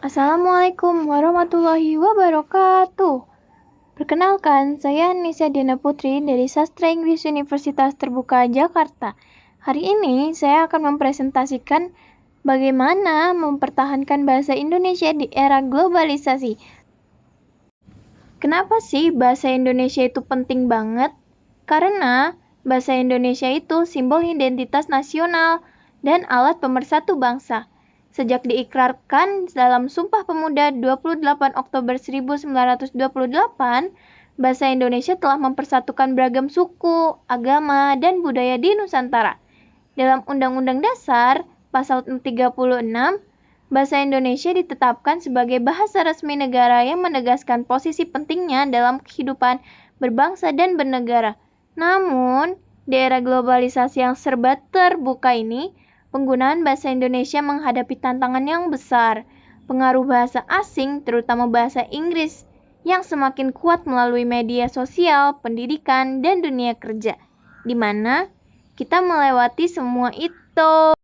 Assalamualaikum warahmatullahi wabarakatuh. Perkenalkan, saya Nisa Diana Putri dari Sastra Inggris Universitas Terbuka Jakarta. Hari ini saya akan mempresentasikan bagaimana mempertahankan bahasa Indonesia di era globalisasi. Kenapa sih bahasa Indonesia itu penting banget? Karena bahasa Indonesia itu simbol identitas nasional dan alat pemersatu bangsa. Sejak diikrarkan dalam Sumpah Pemuda 28 Oktober 1928, bahasa Indonesia telah mempersatukan beragam suku, agama, dan budaya di Nusantara. Dalam Undang-Undang Dasar, Pasal 36, bahasa Indonesia ditetapkan sebagai bahasa resmi negara yang menegaskan posisi pentingnya dalam kehidupan berbangsa dan bernegara. Namun, di era globalisasi yang serba terbuka ini, penggunaan bahasa Indonesia menghadapi tantangan yang besar. Pengaruh bahasa asing, terutama bahasa Inggris, yang semakin kuat melalui media sosial, pendidikan, dan dunia kerja, di mana kita melewati semua itu.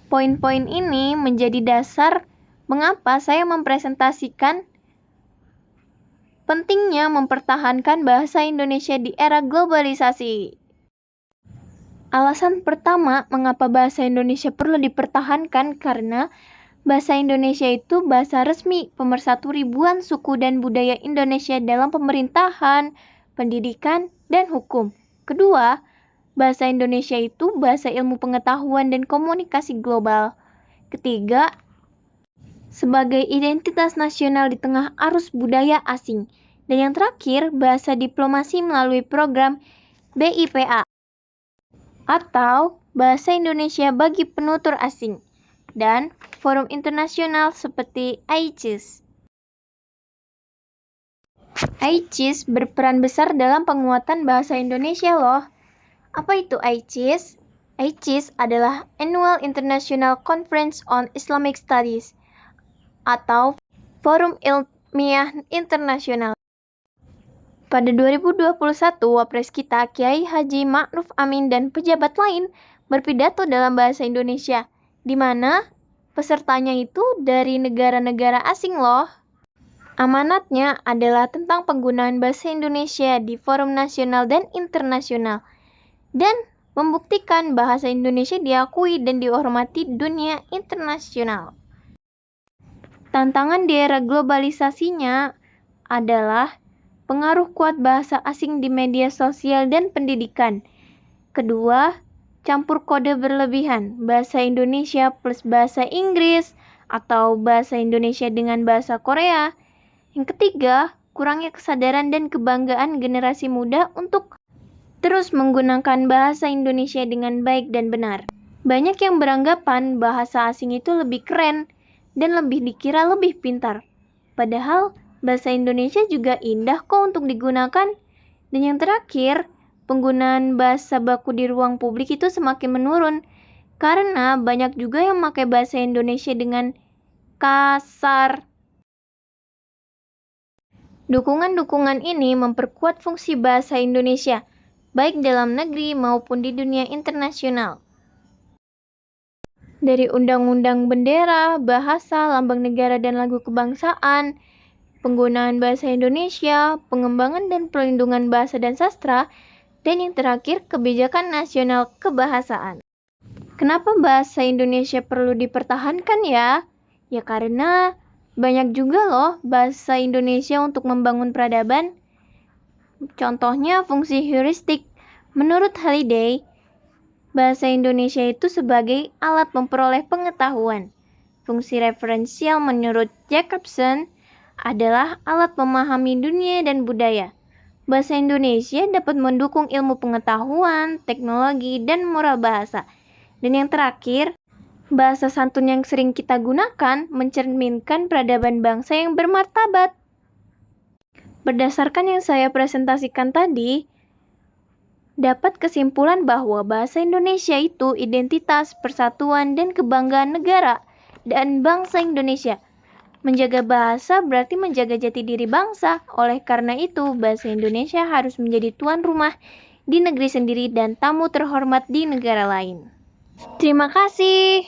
Poin-poin ini menjadi dasar mengapa saya mempresentasikan pentingnya mempertahankan bahasa Indonesia di era globalisasi. Alasan pertama mengapa bahasa Indonesia perlu dipertahankan karena bahasa Indonesia itu bahasa resmi pemersatu ribuan suku dan budaya Indonesia dalam pemerintahan, pendidikan, dan hukum. Kedua, bahasa Indonesia itu bahasa ilmu pengetahuan dan komunikasi global. Ketiga, sebagai identitas nasional di tengah arus budaya asing. Dan yang terakhir, bahasa diplomasi melalui program BIPA atau Bahasa Indonesia bagi Penutur Asing dan forum internasional seperti ICIS. ICIS berperan besar dalam penguatan bahasa Indonesia loh. Apa itu ICIS? ICIS adalah Annual International Conference on Islamic Studies atau Forum Ilmiah Internasional. Pada 2021, Wapres kita Kiai Haji Ma'ruf Amin dan pejabat lain berpidato dalam bahasa Indonesia, di mana pesertanya itu dari negara-negara asing loh. Amanatnya adalah tentang penggunaan bahasa Indonesia di forum nasional dan internasional, dan membuktikan bahasa Indonesia diakui dan dihormati dunia internasional. Tantangan di era globalisasinya adalah pengaruh kuat bahasa asing di media sosial dan pendidikan. Kedua, campur kode berlebihan, bahasa Indonesia plus bahasa Inggris atau bahasa Indonesia dengan bahasa Korea. Yang ketiga, kurangnya kesadaran dan kebanggaan generasi muda untuk terus menggunakan bahasa Indonesia dengan baik dan benar. Banyak yang beranggapan bahasa asing itu lebih keren dan lebih dikira lebih pintar. Padahal bahasa Indonesia juga indah kok untuk digunakan. Dan yang terakhir, penggunaan bahasa baku di ruang publik itu semakin menurun karena banyak juga yang pakai bahasa Indonesia dengan kasar. Dukungan-dukungan ini memperkuat fungsi bahasa Indonesia, baik dalam negeri maupun di dunia internasional. Dari undang-undang bendera, bahasa, lambang negara, dan lagu kebangsaan, penggunaan bahasa Indonesia, pengembangan dan perlindungan bahasa dan sastra, dan yang terakhir, kebijakan nasional kebahasaan. Kenapa bahasa Indonesia perlu dipertahankan ya? Ya karena banyak juga loh bahasa Indonesia untuk membangun peradaban. Contohnya fungsi heuristik. Menurut Halliday, bahasa Indonesia itu sebagai alat memperoleh pengetahuan. Fungsi referensial menurut Jacobson adalah alat memahami dunia dan budaya. Bahasa Indonesia dapat mendukung ilmu pengetahuan, teknologi, dan moral bahasa. Dan yang terakhir, bahasa santun yang sering kita gunakan mencerminkan peradaban bangsa yang bermartabat. Berdasarkan yang saya presentasikan tadi, dapat kesimpulan bahwa bahasa Indonesia itu identitas, persatuan, dan kebanggaan negara dan bangsa Indonesia. Menjaga bahasa berarti menjaga jati diri bangsa. Oleh karena itu, bahasa Indonesia harus menjadi tuan rumah di negeri sendiri dan tamu terhormat di negara lain. Terima kasih.